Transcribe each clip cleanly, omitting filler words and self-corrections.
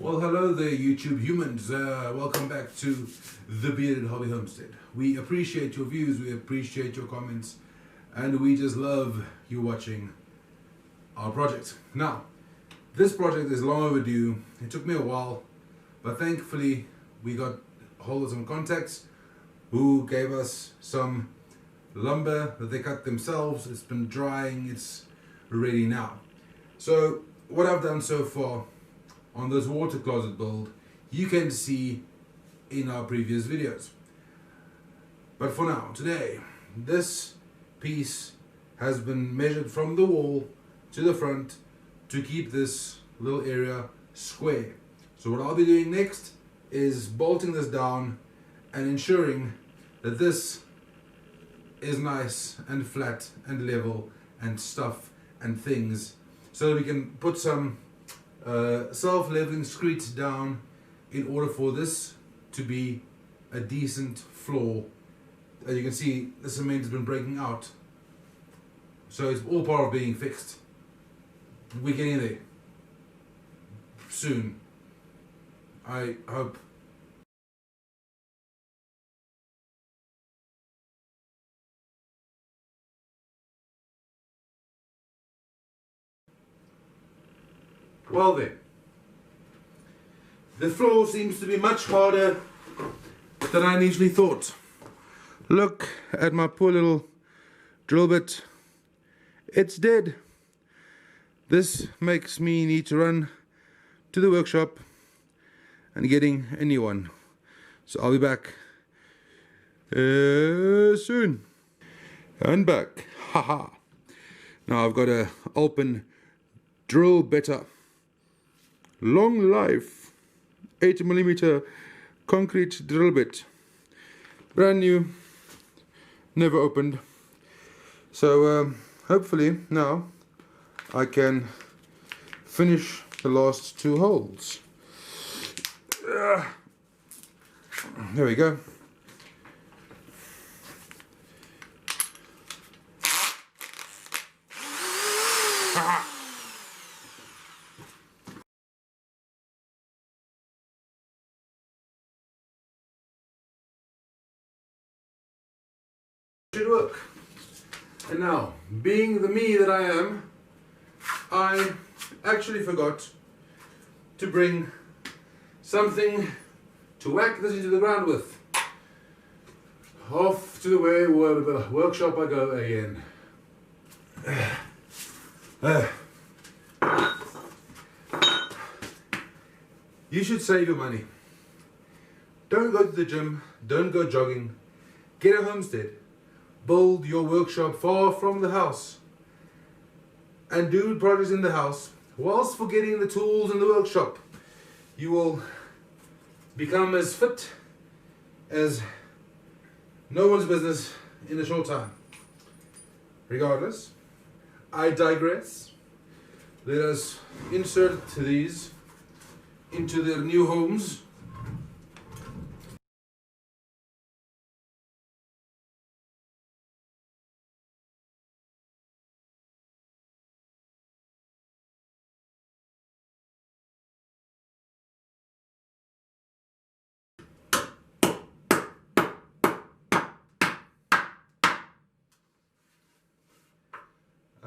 Well, hello there, YouTube humans. Welcome back to the Bearded Hobby Homestead. We appreciate your views, we appreciate your comments, and we just love you watching our project. Now, this project is long overdue. It took me a while, but thankfully we got hold of some contacts who gave us some lumber that they cut themselves. It's been drying, it's ready now. So what I've done so far on this water closet build, you can see in our previous videos. But for now, today, this piece has been measured from the wall to the front to keep this little area square. So what I'll be doing next is bolting this down and ensuring that this is nice and flat and level and stuff and things, so that we can put some self-leveling screeds down in order for this to be a decent floor. As you can see, the cement has been breaking out, so it's all part of being fixed. We're getting there soon, I hope. Well then, the floor seems to be much harder than I initially thought. Look at my poor little drill bit. It's dead. This makes me need to run to the workshop and getting a new one. So I'll be back soon. And back. Haha. Now I've got a open drill better. Long life 8mm concrete drill bit, brand new, never opened. So hopefully now I can finish the last two holes. There we go. Should work. And now, being the me that I am, I actually forgot to bring something to whack this into the ground with. Off to the workshop I go again. You should save your money. Don't go to the gym, don't go jogging, get a homestead. Build your workshop far from the house and do projects in the house whilst forgetting the tools in the workshop. You will become as fit as no one's business in a short time. Regardless, I digress. Let us insert these into their new homes.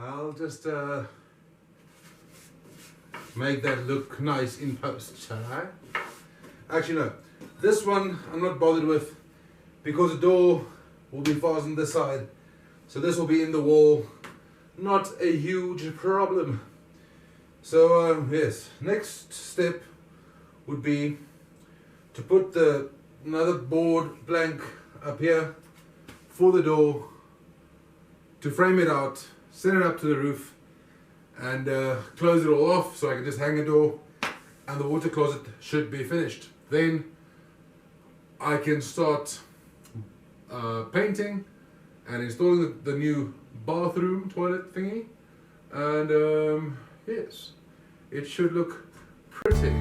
I'll just make that look nice in post, shall I? Actually no, this one I'm not bothered with because the door will be fastened this side, so this will be in the wall, not a huge problem. So yes, next step would be to put another board blank up here for the door, to frame it out, send it up to the roof, and close it all off so I can just hang a door, and the water closet should be finished. Then I can start painting and installing the new bathroom toilet thingy, and yes, it should look pretty.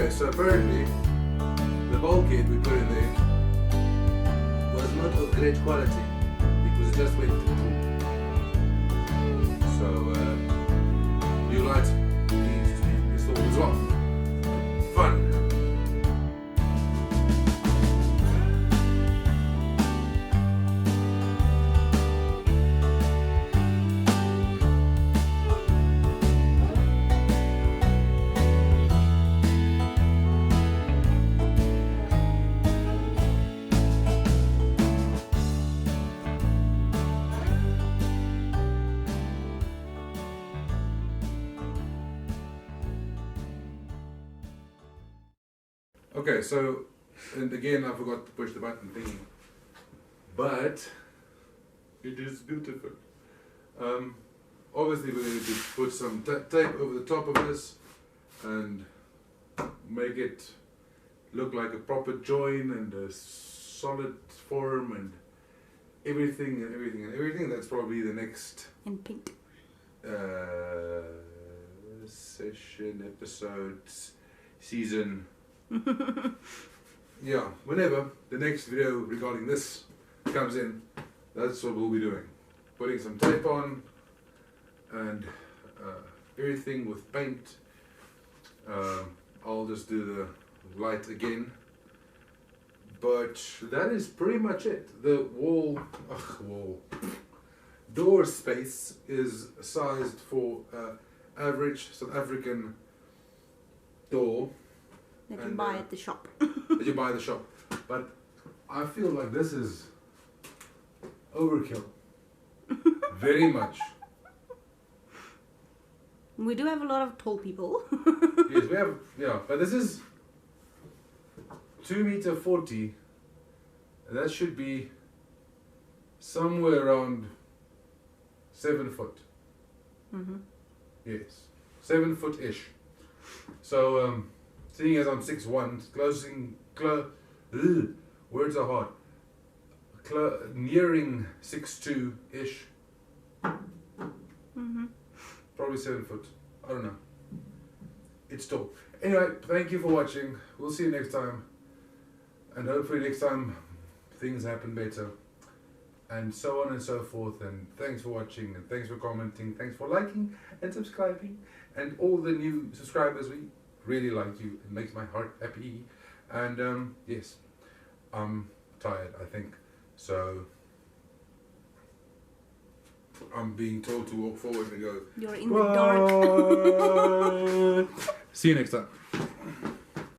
Okay, so apparently the bulkhead we put in there was not of great quality because it just went through. So new light needs to be installed as well. Fun. Okay, so, and again I forgot to push the button thingy, but it is beautiful. Obviously we're going to put some tape over the top of this and make it look like a proper join and a solid form and everything and everything and everything. That's probably the next In pink. session, episodes, season. Yeah, whenever the next video regarding this comes in, that's what we'll be doing. Putting some tape on and everything with paint. I'll just do the light again. But that is pretty much it. The door space is sized for average South African door. That you buy at the shop. That you buy at the shop. But I feel like this is overkill. Very much. We do have a lot of tall people. Yes, we have, yeah, but this is 2.40 meters. That should be somewhere around 7 foot. Mm-hmm. Yes, 7 foot-ish. So, seeing as I'm 6'1", words are hard. Nearing 6'2"-ish. Mm-hmm. Probably 7 foot. I don't know. It's tall. Anyway, thank you for watching. We'll see you next time. And hopefully next time things happen better. And so on and so forth. And thanks for watching. And thanks for commenting. Thanks for liking and subscribing. And all the new subscribers, we really like you. It makes my heart happy. And yes, I'm tired, I think. So I'm being told to walk forward and go. You're in the dark. See you next time.